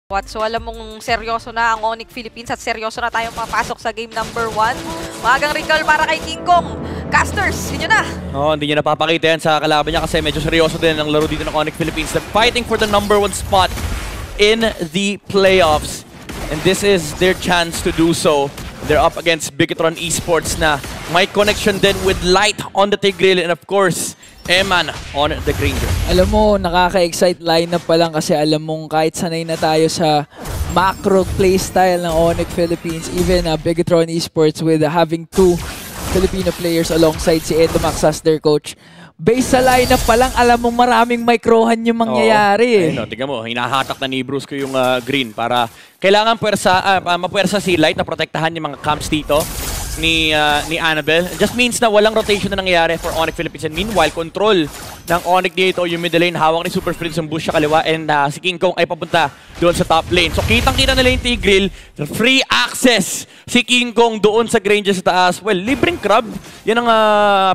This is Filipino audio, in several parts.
So alam mong seryoso na ang Onyx Philippines at seryoso na tayong papasok sa game number 1. Magang recall para kay King Kong. Casters, yun na. Hindi niya napapakita yan sa kalaban niya kasi medyo seryoso din ang laro dito ng Onyx Philippines. They're fighting for the number 1 spot in the playoffs. And this is their chance to do so. They're up against Bigetron Esports na may connection din with Light on the Tigreal and of course, Eman on the Granger. Alam mo, nakaka-excite lineup pa lang kasi alam mong kahit sanay na tayo sa macro playstyle ng Onyx Philippines, even Bigetron Esports with having 2 Filipino players alongside si Edo Max as their coach. Based sa lineup pa lang, alam mo maraming microhan yung mangyayari. Ayun, tingnan mo, hinahatak na ni Bruce ko yung green para kailangan mapuwersa si Light na protektahan yung mga camps dito ni Annabelle. It just means na walang rotation na nangyayari for Onyx Philippines. And meanwhile, control ng Onyx dito, yung middle lane, hawak ni Super Friends yung bush sa kaliwa and si King Kong ay papunta doon sa top lane. So kitang-kita nila yung Tigreal, free access si King Kong doon sa Granger sa taas. Well, libreng crab. Yan ang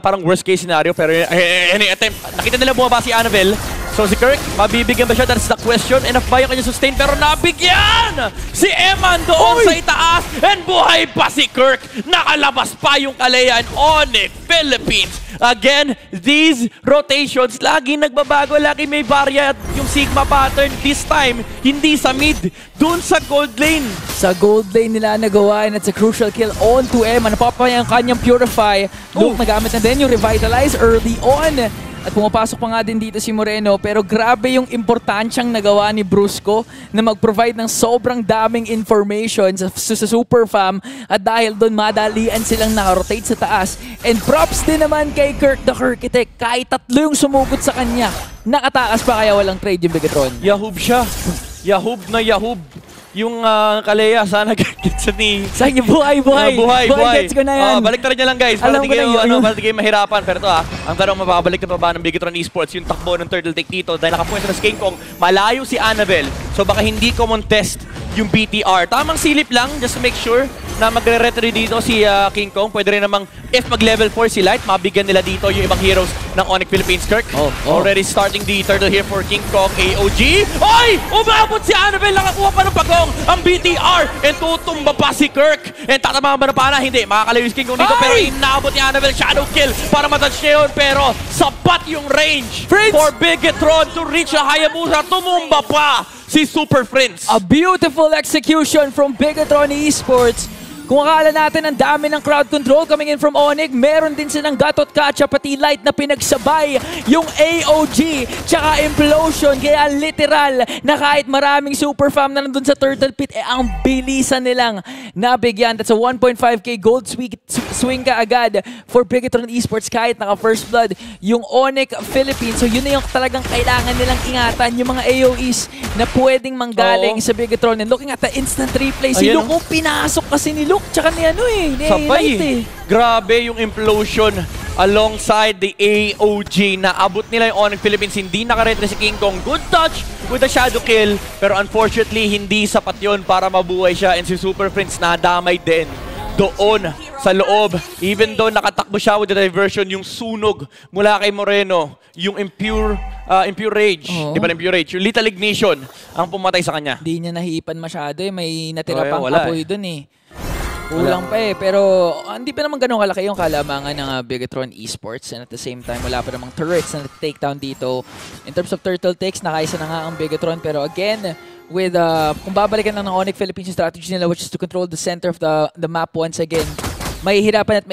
parang worst case scenario pero any attempt. Nakita nila bumaba si Annabelle. So si Kirk, mabibigyan ba siya? That's the question. Enough ba yung kanya sustain? Pero nabigyan! Si Eman doon sa itaas and buhay pa si Kirk. Nakalabas pa yung Kalayaan Onyx Philippines. Again, these rotations, lagi nagbabago, lagi may barya yung Sigma pattern. This time, hindi sa mid, dun sa gold lane. Sa gold lane nila nagawa and it's a crucial kill on to Eman. Napapaya ang kanyang Purify. Luke, nagamit na din yung Revitalize early on. At pumapasok pa nga din dito si Moreno pero grabe yung importansyang nagawa ni Brusco na mag-provide ng sobrang daming information sa Super Fam at dahil doon madalian silang nakarotate sa taas. And props din naman kay Kirk the Kirkitek kahit 3 yung sumugot sa kanya. Nakatakas pa kaya walang trade yung Bigetron. Yahoob siya. Yahoob na Yahoob. Yung Kalea, sana gets ni... Sige, buhay. Gets ko na yan. Balik na rin niya lang guys. Para di kayo mahirapan. Pero ito ang tanong mapapabalik na pa ba ng Bigetron Esports yung takbo ng turtle take dito dahil nakapuwento na si King Kong. Malayo si Annabelle. So baka hindi contest yung BTR. Tamang silip lang just to make sure na magre-retry dito si King Kong. Pwede rin namang if mag-level 4 si Light, mabigyan nila dito yung ibang heroes ng Onyx Philippines. Kirk, already starting the turtle here for King Kong. AOG. Oy! Umabot si Annabelle. Nakakuha pa ng pagong ang BTR. And tutumba pa si Kirk. And tatama ba na pana? Hindi. Makakalayo si King Kong dito. Pero inabot ni Annabelle. Shadow kill para matouch niya yun. Pero sapat yung range for Bigetron to reach a Hayabusa. Tumumba pa si Super Friends. A beautiful execution from Bigetron Esports. Kung akala natin ang dami ng crowd control coming in from Onyx, meron din silang Gatot Kacha pati Light na pinagsabay yung AOG tsaka Implosion. Kaya literal na kahit maraming super fam na nandun sa Turtle Pit, ang bilisan nilang nabigyan. That's a 1.5k gold swing ka agad for Bigetron Esports kahit naka first blood yung Onyx Philippines. So yun na yung talagang kailangan nilang ingatan, yung mga AOEs na pwedeng manggaling sa Bigetron. And looking at the instant replay, si Luke pinasok kasi ni Luke tsaka ni Sabay. Grabe yung Implosion alongside the AOG na abot nila yung Onyx Philippines. Hindi nakaretre si King Kong. Good touch with the shadow kill. Pero unfortunately, hindi sapat yun para mabuhay siya. And si Super Friends nadamay din doon sa loob. Even though nakatakbo siya with the diversion, yung sunog mula kay Moreno, yung impure rage, di ba impure rage, yung lethal ignition ang pumatay sa kanya. Hindi niya nahipan masyado may natira pang apoy dun Kulang pa pero hindi pa naman ganun kalaki yung kalamangan ng Bigetron Esports and at the same time wala pa namang turrets na takedown dito. In terms of turtle takes, nakaisa na nga ang Bigetron pero again, with kung babalikan lang ng Onyx Philippines yung strategy nila which is to control the center of the map once again, mahihirapan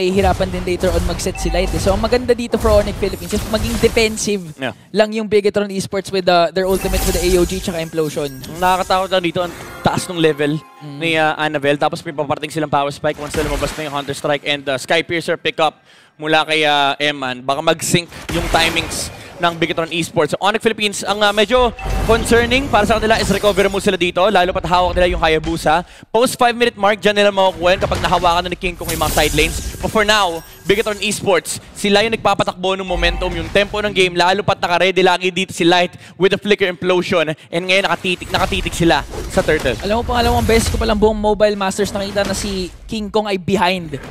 din later on mag-set si Light. So ang maganda dito for Onyx Philippines is maging defensive lang yung Bigetron Esports with their ultimate with the AOG tsaka Implosion. Nakakatakot lang dito ang taas ng level ni Annabelle. Tapos may paparating silang power spike once na lumabas na yung Hunter Strike and Sky Piercer pick up mula kay Eman. Baka mag-sync yung timings ng Bigetron Esports. So, Onyx Philippines, ang medyo concerning para sa kanila is recover mo sila dito, lalo pat hawak nila yung Hayabusa. Post 5-minute mark, dyan nila makukuha kapag nahawakan na ni King Kong yung mga side lanes. But for now, Bigetron Esports, sila yung nagpapatakbo ng momentum, yung tempo ng game, lalo pat naka-ready lagi dito si Light with the Flicker Implosion. And ngayon nakatitik sila sa Turtle. Alam mo, pangalawang beses ko palang buong Mobile Masters nakita na si King Kong ay behind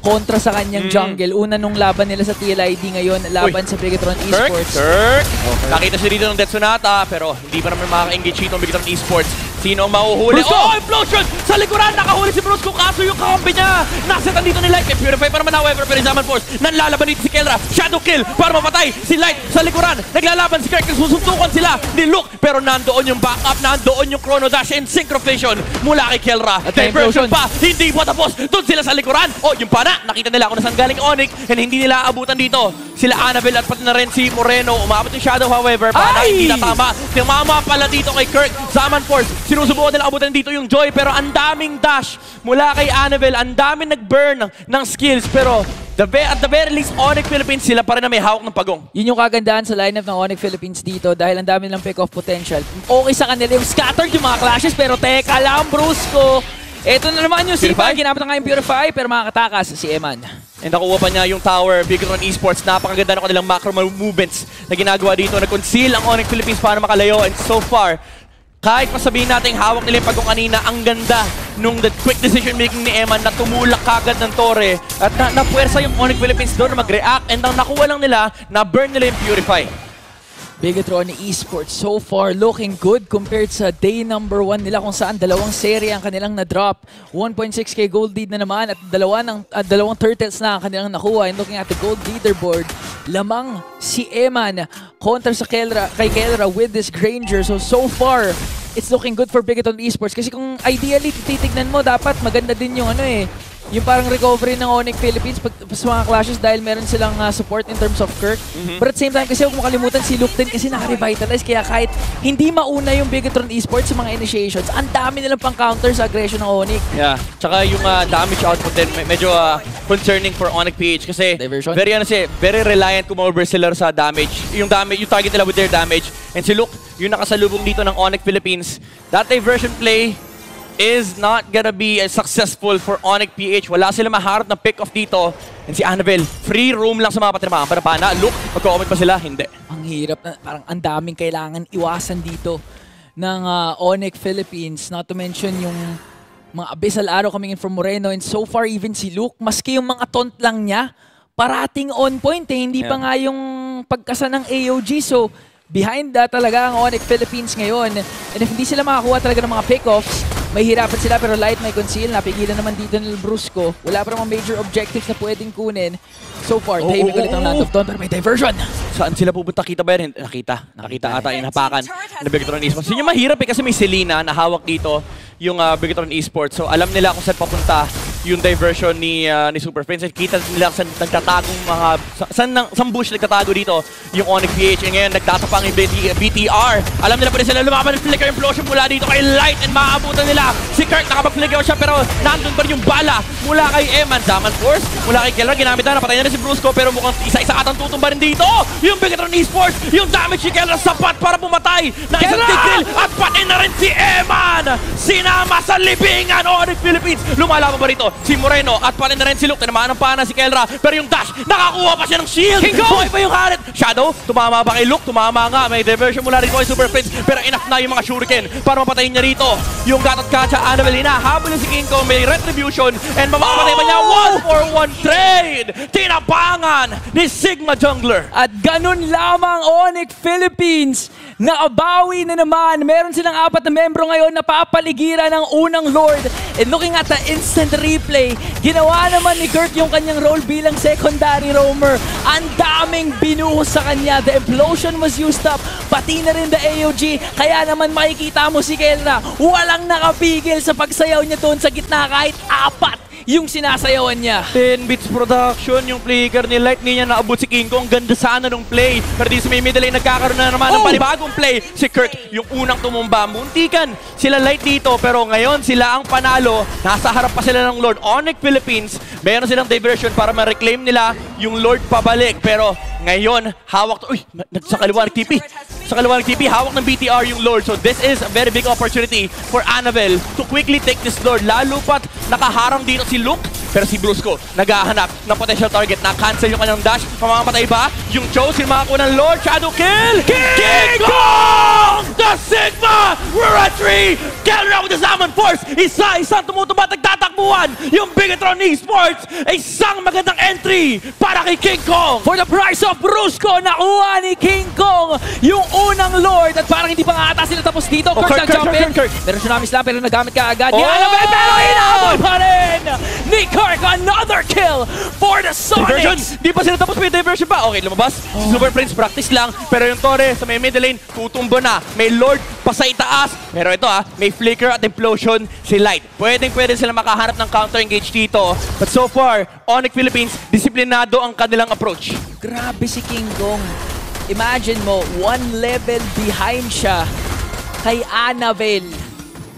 kontra sa kanyang jungle. Una nung laban nila sa TLID, ngayon laban sa Bigetron Esports. Kirk! Okay. Nakita siya dito ng Death Sonata, pero hindi pa naman makaka-engage dito ng Bigetron Esports. Sino ang mahuhuli? Brusco! Oh, implosion! Sa likuran, nakahuli si Brusco, kaso yung kampi niya. Nasetan dito ni Light. May Purify pa naman, however, pero Zaman Force. Nanlalaban dito si Kelra. Shadow kill para mapatay si Light sa likuran. Naglalaban si Kirk. Nagsusuntukan sila ni Luke. Pero nandoon yung backup, nandoon yung Chrono Dash and Synchropation mula kay Kelra. At Diversion implosion. pa, hindi pa tapos. Doon sila sa likuran. Oh, yung pana, nakita nila kung nasaan galing Onyx and hindi nila abutan dito. Sila Annabelle at pati na rin si Moreno. Umabot yung Shadow, however, pana Ay! hindi natama. Tumama pala dito kay Kirk. Zaman Force, sinusubukan nila abutan dito yung Joy, pero ang daming dash mula kay Annabelle. Ang daming nag-burn ng skills, pero at the very least, Onyx Philippines, sila pa rin na may hawak ng pagong. Yun yung kagandahan sa lineup ng Onyx Philippines dito dahil ang dami ng pick-off potential. Okay sa kanila yung scattered yung mga clashes, pero teka lang, Brusco. Ito na naman yung Purify? Sipa. Ginamit na nga yung Purify, pero makakatakas si Eman. And nakuha pa niya yung tower. Bigatron Esports, napakaganda ng kanilang macro movements na ginagawa dito. Nag-conceal ang Onyx Philippines para makalayo. And so far, kahit masabihin natin hawak nila yung pagong kanina, ang ganda nung the quick decision making ni Eman na tumulak kagad ng Torre at napuwersa yung Onyx Philippines doon na mag-react, and ang nakuha lang nila, na-burn nila yung Purify. Bigatron Esports so far looking good compared sa day number 1 nila kung saan dalawang serye ang kanilang na-drop. 1.6k gold lead na naman at dalawang turtles na ang kanilang nakuha. And looking at the gold leaderboard, lamang si Eman kontra sa kay Kelra with this Granger. So far, it's looking good for Bigatron Esports. Kasi kung ideally titignan mo, dapat maganda din yung yung parang recovery ng Onyx Philippines sa mga clashes dahil meron silang support in terms of Kirk. But at the same time kasi huwag mo kalimutan si Luke din kasi naka-revitalize, kaya kahit hindi mauna yung Bigatron Esports sa mga initiations, ang dami nilang pang-counter sa aggression ng Onyx. Yeah, tsaka yung damage output din medyo concerning for Onyx PH kasi Diversion? very reliant kumover sila sa damage. Yung target nila with their damage. And si Luke, yung nakasalubong dito ng Onyx Philippines, that diversion play is not gonna be successful for Onyx PH. Wala sila maharap na pick-off dito. And si Annabelle, free roam lang sa mga patinamaan. Pana, Luke, magko-comment pa sila? Hindi. Ang hirap na, parang ang daming kailangan iwasan dito ng Onyx Philippines. Not to mention yung mga abyssal arrow coming in from Moreno. And so far, even si Luke, maski yung mga taunt lang niya, parating on point eh. Hindi pa nga yung pagkasa ng AOG. So, behind that talaga ang Onyx Philippines ngayon. And if hindi sila makakuha talaga ng mga pick-offs, may hirapan sila pero Light may conceal. Napigilan naman dito ng Brusco. Wala pa namang major objectives na pwedeng kunin. So far, tahimik ulit ang Land of Dawn pero may diversion. Saan sila pupunta? Kita ba yan? Nakita ata yung hapakan ng Bigatron Esports. Yun yung mahirap kasi may Selena na hawak dito yung Bigatron Esports. So alam nila kung saan papunta yung diversion ni Super Prince. Kita nila saan nagtatagong mga... Saan bush nagtatago dito yung Onyx PH. And ngayon, nagtatapang yung BTR. Alam nila pa rin sila lumaban ng Flicker Implosion mula dito kay Light and maabutan nila. Si Kirk nakapag-flicker siya pero nandun pa rin yung bala mula kay Eman. Zaman Force, mula kay Kelra. Ginamit na, napatay na rin si Brusco pero mukhang isa-isa atang tutumba rin dito. Yung Bigatron Esports, yung damage ni Kelra sapat para pumatay ng isang tigil at pati na rin si Eman. Sinama sa libingan Onyx Philippines. Lumalaban pa rito si Moreno at pati na rin si Luke. Tinamaan ng pana si Kelra pero yung dash, nakakuha pa siya ng shield. Buhay pa yung Harit. Shadow, tumama ba kay Luke? Tumama nga. May diversion mula rin kay Super Prince pero enough na yung mga shuriken para mapatayin niya rito. Yung Gatot Kacha, Annabelle, hinahabol yung si King Kong, may retribution and mamapatay pa niya 1-for-1 trade. Tinapangan ni Sigma Jungler. At ganun lamang Onyx Philippines. Nakabawi na naman. Meron silang 4 na membro ngayon na papaligiran ng unang Lord. And looking at the instant replay, ginawa naman ni Kirk yung kanyang role bilang secondary roamer. Ang daming binuhos sa kanya. The implosion was used up. Pati na rin the AOG. Kaya naman makikita mo si Kelra. Walang nakapigil sa pagsayaw niya doon sa gitna kahit 4 yung sinasayawan niya. 10 bits production, yung flicker ni Light, niya naabot si King Kong. Ganda sana nung play. Pero di sa may middle lane, nagkakaroon na naman ng panibagong play. Si Kirk, yung unang tumumba. Muntikan sila Light dito, pero ngayon sila ang panalo. Nasa harap pa sila ng Lord. Onyx Philippines, meron silang diversion para ma-reclaim nila yung Lord pabalik. Pero ngayon, hawak to... Uy, sa kaliwa ng TP. Sa kaliwa ng TP, hawak ng BTR yung Lord. So this is a very big opportunity for Annabelle to quickly take this Lord. Lalo pat nakaharang dito si Luke Pero si Brusco, naghahanap ng potential target. Na-cancel yung kanyang dash. Mamamatay ba? Yung Cho, sinmakakuha ng Lord. Shadow kill! King Kong! The Sigma! We're at 3! Kelra with the Salmon Force! Isa-isang tumutubat, nagtatakbuhan! Yung Bigatron Esports! Isang magandang entry para kay King Kong! For the price of Brusco, nakuha ni King Kong yung unang Lord at parang hindi pa nga ata sila tapos dito. Oh, Kirk Kirk. Pero Tsunami Slam, pero nagamit ka agad. Oh! Ni Annabelle, pero inaabot pa rin ni Kirk. Another kill for the Diversion! Sonics. Di pa sila tapos, may diversion pa. Okay, lumabas. Si Super Prince practice lang. Pero yung Torre sa may middle lane, tutumbo na. May Lord pa sa itaas. Pero ito may flicker at implosion si Light. Pwede sila makahanap ng counter-engage dito. But so far, Onyx Philippines, disiplinado ang kanilang approach. Grabe si King Kong. Imagine mo, 1 level behind siya kay Annabelle.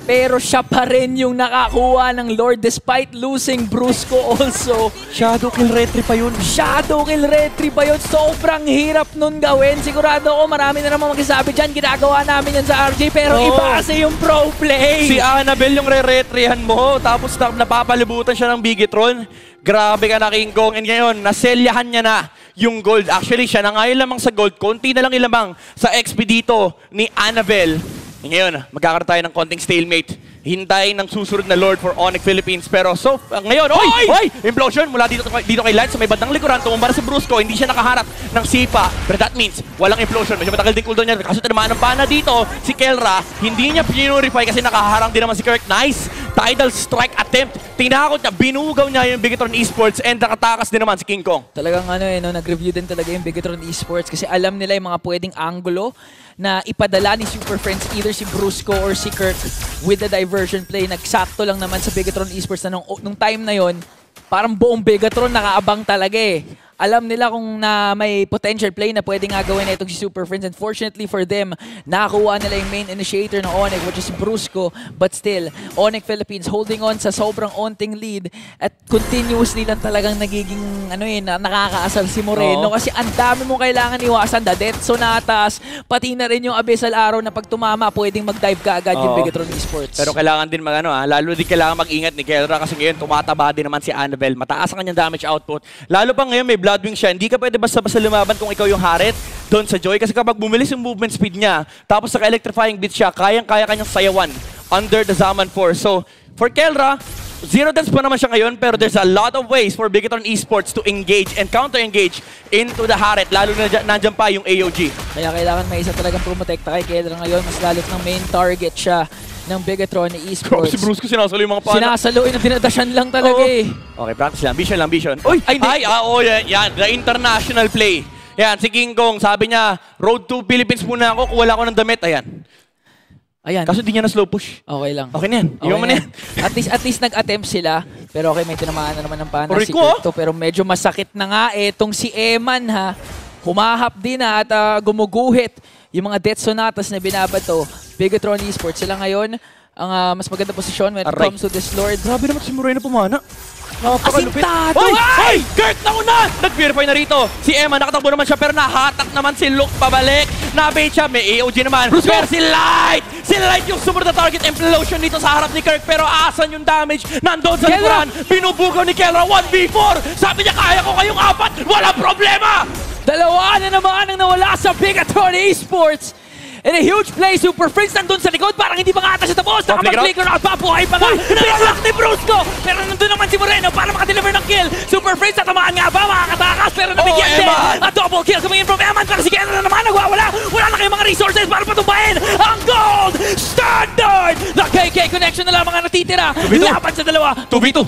Pero siya pa rin yung nakakuha ng Lord despite losing Brusco also. Shadow kill retry pa yun. Shadow kill retry ba yun? Sobrang hirap nun gawin. Sigurado ako marami na naman magsasabi dyan. Ginagawa namin yan sa RJ pero iba kasi yung pro play. Si Annabelle yung re-retryhan mo. Tapos napapalibutan siya ng Bigetron. Grabe ka na, King Kong. And ngayon, naselyahan niya na yung gold. Actually, siya na nga ilamang sa gold. Konti na lang ilamang sa XP dito ni Annabelle. Ngayon, magkakaroon tayo ng konting stalemate. Hintay ng susunod na Lord for Onyx Philippines. Pero ngayon, oy! Implosion mula dito kay Light sa may bandang likuran. Tumumba na si Brusco. Hindi siya nakaharap ng sipa. Pero that means, walang implosion. Medyo matagal din cooldown niya. Kasi tinamaan ng pana dito, si Kelra, hindi niya pinurify kasi nakaharang din naman si Kirk. Nice! Tidal strike attempt. Tinakot niya, binugaw niya yung Bigatron Esports and nakatakas din naman si King Kong. Talagang nag-review din talaga yung Bigatron Esports kasi alam nila yung mga pwedeng angulo na ipadala ni Super Friends, either si Brusco or si Kirk with the diversion play. Nagsakto lang naman sa Bigatron Esports na nung time na yon, parang buong Bigatron nakaabang talaga eh. Alam nila kung na may potential play na pwede nga gawin na itong si Super Friends. Unfortunately for them, nakakuha nila yung main initiator ng Onyx, which is si Brusco. But still, Onyx Philippines holding on sa sobrang onting lead at continuously lang talagang nagiging nakakaasar si Moreno. Kasi ang dami mong kailangan iwasan. The Death Sonatas, pati na rin yung Abyssal Arrow na pag tumama, pwedeng mag-dive ka agad yung Bigatron Esports. Pero kailangan din lalo din kailangan mag-ingat ni Kelra kasi ngayon tumataba din naman si Annabelle. Mataas ang kanyang damage output. Lalo pa ngayon may Bloodwing siya, hindi ka pwede basta-basta lumaban kung ikaw yung Harit doon sa Joy. Kasi kapag bumilis yung movement speed niya, tapos naka-electrifying beat siya, kayang-kaya kanyang sayawan under the Zaman Force. So, for Kelra, zero dance pa naman siya ngayon, pero there's a lot of ways for Bigatron Esports to engage and counter-engage into the Harit, lalo na nandyan pa yung AOG. Kaya kailangan may isa talagang promotekta kay Kelra ngayon, mas lalo ng main target siya ng Bigatron Esports. Si Brusco sinasalo yung mga pana. Sinasalo, dinadashan lang talaga eh. Okay, practice lang. Vision. Uy! Yan. The international play. Yan, si King Kong, sabi niya, road to Philippines muna ako, kuwala ako ng damit. Ayan. Kaso di niya na slow push. Okay lang. Okay na yan. Iwan mo na yan. At least nag-attempt sila. Pero okay, may tinamaan na naman ng pana si Rico, Kirk. Pero medyo masakit na nga itong si Eman ha. Humahap din at gumuguhit yung mga Death Sonatas na binabato. Bigatron Esports sila ngayon ang mas maganda posisyon when it comes to this Lord. Grabe naman si Moreno pumana. Napakalupit. Asintado! Ay! Kirk nauna! Nag-purify na rito. Si Emma, nakatakbo naman siya pero nahatak naman si Luke pabalik. Nabait siya. May AOG naman. Pero si Light! Si Light yung sumunod na target implosion dito sa harap ni Kirk. Pero asan yung damage? Nandun sa likuran. Binubugaw ni Kelra 1v4. Sabi niya, kaya ko kayong 4. Walang problema! Dalawa na naman ang nawala sa Bigatron Esports. And a huge play, Super Friends nandun sa likod, parang hindi pa nga ata siya tapos. Nakapag-flicker out pa, buhay pa nga. Nalak ni Brusco, pero nandun naman si Moreno para makadeliver ng kill. Super Friends natamaan nga ba, makakatakas, pero nabigyan din. A double kill coming in from Eman, pero si Kenna na naman nagwawala. Wala na kayong mga resources para patumbahin ang gold standard. The KK connection na lamang ang natitira. Laban sa dalawa. 2v2.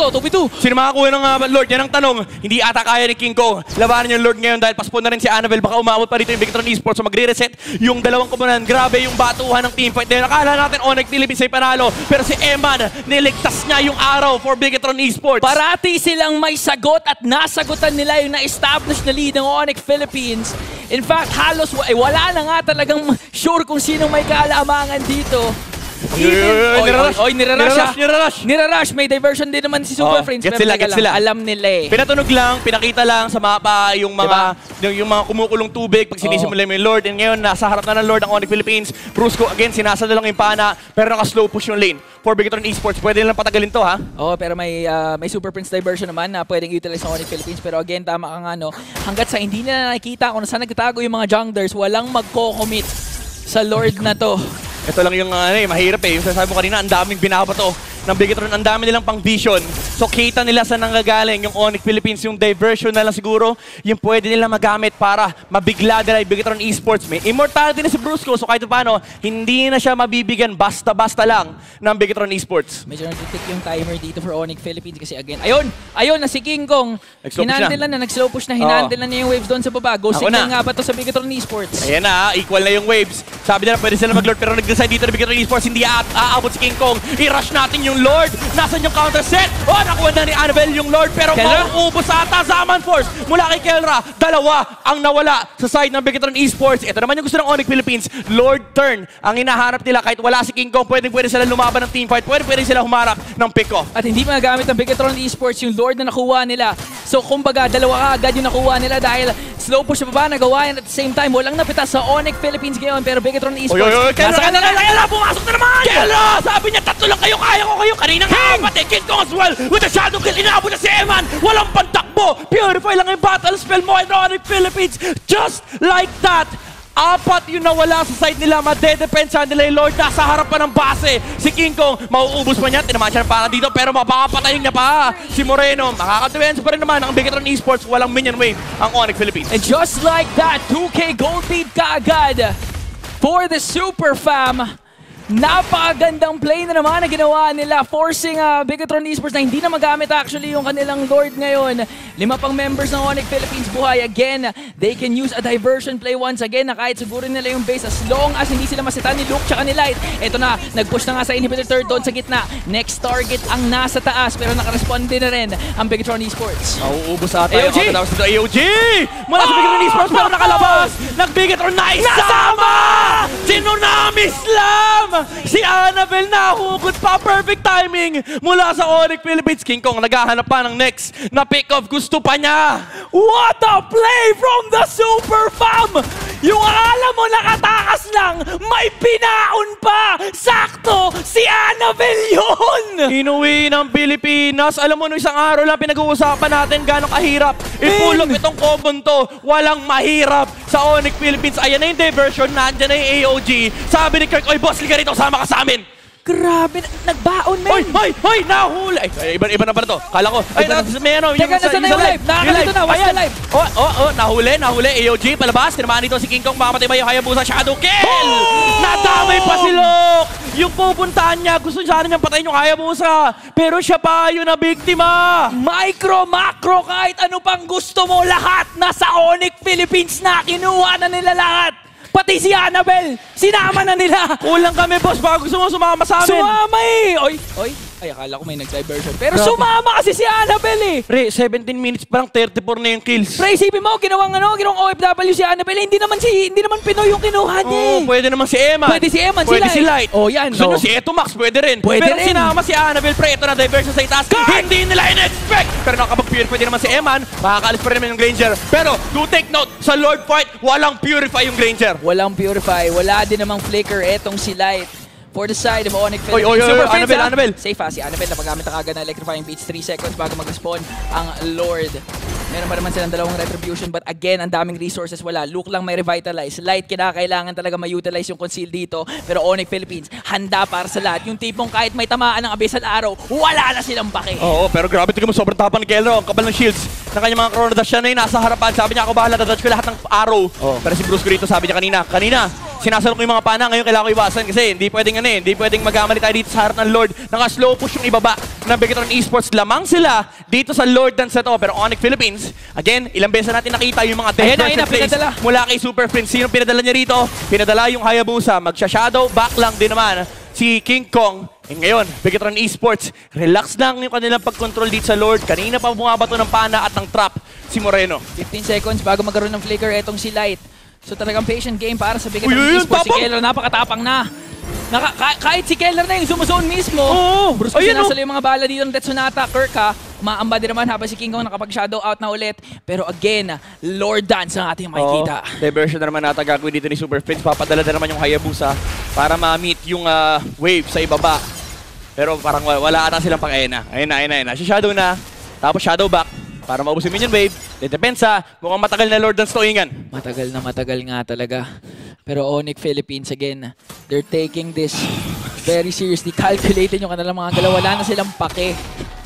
Sino makakuha ng Lord? Yan ang tanong. Hindi ata kaya ni King Kong labanan yung Lord ngayon dahil paspon na rin si Annabelle. Baka umabot pa rito yung Bigatron Esports so magre-reset yung dalawang komunan. Grabe yung batuhan ng teamfight. Dahil nakala natin Onyx Philippines ay panalo. Pero si Eman, niligtas niya yung araw for Bigatron Esports. Parati silang may sagot at nasagutan nila yung na-establish na lead ng Onyx Philippines. In fact, halos wala na nga talagang sure kung sino may kaalamangan dito. Nirarush. May diversion din naman si Super Friends. Get Pero sila, teka get lang, sila. alam nila eh. Pinatunog lang, pinakita lang sa mapa yung mga yung mga kumukulong tubig pag sinisimula mo yung Lord. And ngayon, nasa harap na ng Lord ang Onyx Philippines. Brusco, again, sinasada lang yung pana, pero naka-slow push yung lane. For Bigatron Esports, pwede nilang patagalin to, ha? Oo, pero may Super Prince diversion naman na pwedeng utilize ng Onyx Philippines. Pero again, tama ka nga, no? Hanggat sa hindi nila nakikita kung saan nagtatago yung mga junglers, walang magko-commit sa Lord na to. Ito lang yung mahirap eh. Yung sasabi mo kanina, ang daming binabato ng Bigatron, ang dami nilang pang vision. So kita nila sa nanggagaling yung Onyx Philippines, yung diversion na lang siguro, yung pwede nila magamit para mabigla nila yung Bigatron Esports. May immortality na si Brusco, so kahit paano, hindi na siya mabibigyan basta-basta lang ng Bigatron Esports. Medyo nag-tick yung timer dito for Onyx Philippines kasi again, ayun na si King Kong. Hinandle na, nag-slow push na, hinandle na niya yung waves doon sa baba. Go signal nga ba to sa Bigatron Esports? Ayan na, equal na yung waves. Sabi nila pwede sila mag-lord pero nag-decide dito na Bigatron Esports, hindi aabot si King Kong. I-rush natin yung Lord. Nasaan yung counter set? Nakuha na ni Annabelle yung Lord pero mauubos ata Zaman Force mula kay Kelra. Dalawa ang nawala sa side ng Bigatron Esports. Ito naman yung gusto ng Onyx Philippines. Lord turn ang hinahanap nila kahit wala si King Kong. Pwede sila lumaban ng teamfight. Pwede sila humarap ng pick-off. At hindi magagamit ng Bigatron Esports yung Lord na nakuha nila. So kumbaga, dalawa agad yung nakuha nila dahil slow push sa baba, nagawa yan at the same time. Walang napitas sa Onyx Philippines ngayon pero Bigatron Esports. Nasa kanila! Pumasok na naman! Kelra! Sabi niya, tatlo lang kayo, kaya ko kayo. Kanina nga, pati King Kong as well. With the shadow kill, inaabot na si Eman. Walang pantakbo. Purify lang yung battle spell mo in Onyx Philippines. Just like that. Apat yung nawala sa side nila. Madedepensa nila yung Lord. Nasa harap pa ng base. Si King Kong, mauubos pa niya. Tinamaan siya ng para dito. Pero mapapatayin niya pa. Si Moreno, makakadepensa pa rin naman ang Bigatron Esports. Walang minion wave ang Onyx Philippines. And just like that, 2K gold lead kaagad for the Super Fam. Napakagandang play na naman na ginawa nila, forcing Bigatron Esports na hindi na magamit actually yung kanilang Lord ngayon. 5 pang members ng Onyx Philippines buhay. Again, they can use a diversion play once again na kahit siguro nila yung base as long as hindi sila masitan ni Luke tsaka ni Light. Ito na, nag-push na nga sa inhibitor third doon sa gitna. Next target ang nasa taas pero nakarespond din na rin ang Bigatron Esports. Mauubos ata yung kakatapos dito. AOG! Mula sa Bigatron Esports pero nakalabas! Nag-Bigatron na isama! Tsunami Slam! Si Annabelle nahugot pa, perfect timing mula sa Onyx Philippines. King Kong naghahanap pa ng next na pick-off, gusto pa niya. What a play from the Super Fam! Yung akala mo nakatakas lang, may pinaon pa! Sakto, si Annabelle yun! Inuwi ng Pilipinas. Alam mo, no, isang araw lang pinag-uusapan natin gano'ng kahirap ipulog itong common to. Walang mahirap sa Onyx Philippines. Ayan na yung diversion, nandyan na yung AOG. Sabi ni Kirk, oy boss, liga rito, sama ka sa amin. Grabe, nagbaon, men! Hoy, nahuli! Ay, iba na ba to? Kala ko, ay, may ano, Teka, nasa na yung live? Nakakalito na, watch the live! Nahuli, AOG, palabas, tinamaan dito si King Kong, makamatay ba yung Hayabusa, shadow kill! Nadamay pa si Luke! Yung pupuntahan niya, gusto sana niyang patayin yung Hayabusa, pero siya pa yung nabiktima! Micro, macro, kahit ano pang gusto mo, lahat nasa Onyx Philippines na, kinuha na nila lahat! Pati si Annabelle, sinama na nila. Kulang kami, boss. Baka gusto mo sumama sa amin. Sumama eh. Oy. Ay, akala ko may nag-diversion. Pero sumama kasi si Annabelle eh. Pre, 17 minutes pa lang, 34 na yung kills. Pre, isipin mo, ginawang OFW si Annabelle. Hindi naman Pinoy yung kinuha niya eh. Pwede naman si Eman. Pwede si Eman, pwede si Light. Yan. Gusto nyo si Eto Max, pwede rin. Pero sinama si Annabelle, pre, ito na diversion sa itaas. Hindi nila in-expect. Pero nakapag-purify din naman si Eman. Makakaalis pa rin naman yung Granger. Pero, do take note, sa Lord fight, walang purify yung Granger. Walang purify. Wala din namang flicker. Etong si Light. For the side of Onyx Philippines. Super Friends, Annabelle. Safe si Annabelle. Napagamit na kagad na electrifying beats. 3 seconds bago mag-respawn ang Lord. Meron pa naman silang dalawang retribution but again, ang daming resources wala. Luke lang may revitalize. Light, kinakailangan talaga ma-utilize yung conceal dito. Pero Onyx Philippines, handa para sa lahat. Yung tipong kahit may tamaan ng abyssal arrow, wala na silang baki. Oo, pero grabe tingnan mo, sobrang tapang ni Kelro. Ang kabal ng shields ng kanyang mga Chrono Dash. Siya na yung nasa harapan. Sabi niya, ako bahala, dadodge ko lahat ng arrow. Pero si Bruce rito, sabi niya kanina, sinasalok ko yung mga pana, ngayon kailangan ko iwasan kasi hindi pwedeng magamali tayo dito sa harap ng Lord. Naka-slow push yung ibaba ng Bigatron Esports. Lamang sila dito sa Lord dance na to. Pero Onyx Philippines, again, ilang beses natin nakita yung mga diversion plays mula kay Super Prince. Sino pinadala niya rito? Pinadala yung Hayabusa. Magsha-shadow, back lang din naman si King Kong. And ngayon, Bigatron Esports, relax lang yung kanilang pag-control dito sa Lord. Kanina pa bumabato ng pana at ng trap si Moreno. 15 seconds bago magkaroon ng flicker, etong si Light. So talagang patient game para sa Bigatron Esports. Si Kelro napakatapang na. Kahit si Keller na yung sumuzone mismo. Oo. Brusco Ayun, sinasalo yung mga bala dito ng Tetsunata. Kirk ha, umaamba din naman habang si King Kong nakapag-shadow out na ulit. Pero again, Lord Dance ang ating makikita. Diversion na naman nata gagawin dito ni Super Prince. Papadala na naman yung Hayabusa para ma-meet yung wave sa ibaba. Pero parang wala ata silang pang-ena. Ayun na. Si Shadow na. Tapos Shadow back para maubos yung minion wave. Depensa. Mukhang matagal na Lord Dance to ingan. Matagal nga talaga. Pero Onyx Philippines again, they're taking this very seriously. Calculated yung kanilang mga galaw. Wala na silang pake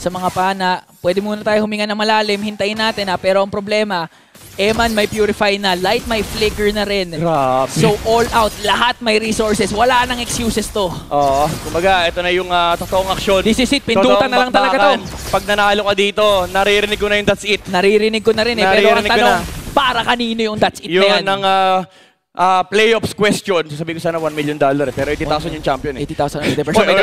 sa mga pana. Pwede muna tayo huminga ng malalim. Hintayin natin ha. Pero ang problema, Eman may purify na. Light may flicker na rin. Grabe. So all out. Lahat may resources. Wala nang excuses to. Oo. Kumbaga, ito na yung totoong aksyon. This is it. Pindutan na lang talaga to. Pag nanalo ka dito, naririnig ko na yung that's it. Naririnig ko na rin eh. Pero ang Naririnig ko tanong, na. para kanino yung that's it Yun na yan? ang playoffs question. Sabi ko sana $1 million pero 80,000 yung champion eh. 80,000. Diversion na.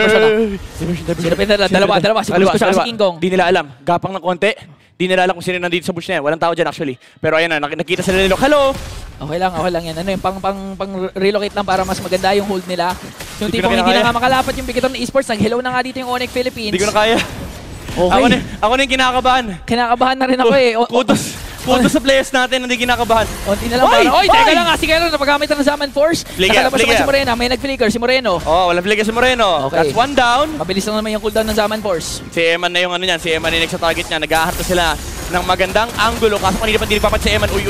Sino pinadala? Dalawa. Si Brusco siya si King Kong. Di nila alam. Gapang ng konti. Di nila alam kung sino nandito sa bush na yan. Walang tao dyan actually. Pero ayan na, nakita sila nila. Hello! Okay lang yan. Ano yung pang relocate lang para mas maganda yung hold nila. Yung Hindi ko tipong na hindi na kinakaya. nga makalapat yung Bigaton Esports. Nag-hello na nga dito yung Onyx Philippines. Hindi ko na kaya. Okay. Ako na yung kinakabahan. Kinakabahan na rin ako eh. Kudos sa players natin, hindi kinakabahan. Unti na lang Oy! para. Oy, teka Oy! lang nga. Si Keller napagamit na ng Zaman Force. Flicker, Nakalabas naman flicker. si Moreno. May nag-flicker. Si Moreno. Oh, walang flicker si Moreno. Okay. That's one down. Mabilis lang naman yung cooldown ng Zaman Force. Si Eman na yung ano niyan. Si Eman yung sa target niya. Nag-aharta sila ng magandang angulo. Kaso kanina pa hindi nagpapat si Eman. Uy,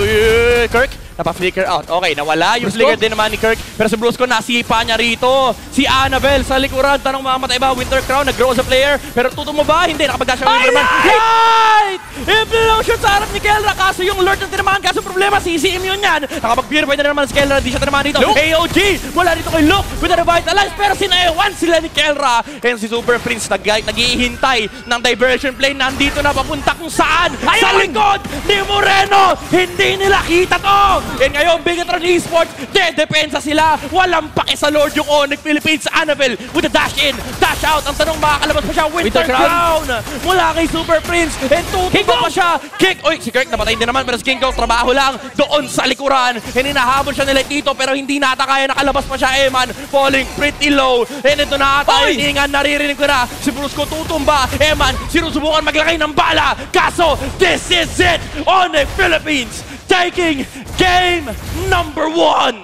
Kirk. Napa-flicker out. Okay, nawala yung Brusco? flicker din naman ni Kirk. Pero si Brusco, nasipa niya rito. Si Annabelle sa likuran. Tanong mamamatay ba? Winter Crown, nag-grow sa player. Pero tuto mo ba? Hindi, nakapag-dash ang Winterman. Right! Implosion sa harap ni Kelra. Kaso yung Lord ng tinamaan. Kaso problema, CCM yun yan. Nakapag-purify na naman si Kelra. Hindi siya tinamaan dito. AOG! Mula dito kay Luke with a revitalize. Pero sinaewan sila ni Kelra. And si Super Prince naghihintay ng diversion play. Nandito na papunta kung saan. Sa likod ni Moreno. Hindi nila kita to. And ngayon, Bigatron Esports, depensa sila. Walang pake sa Lord yung Onyx Philippines. Annabelle with a dash in, dash out. Ang tanong, makakalabas pa siya. Winter Crown mula kay Super Prince. And tutupa pa siya. Kick. Oy, si Kirk napatay din naman. Pero si King Kong, trabaho lang doon sa likuran. And hinahabol siya nila dito. Pero hindi nata kaya. Nakalabas pa siya. Eman falling pretty low. And ito na ata. Hiningan, naririnig ko na. Si Brusco tutumba. Eman, sinusubukan maglagay ng bala. Kaso, this is it. Onyx Philippines taking game number 1.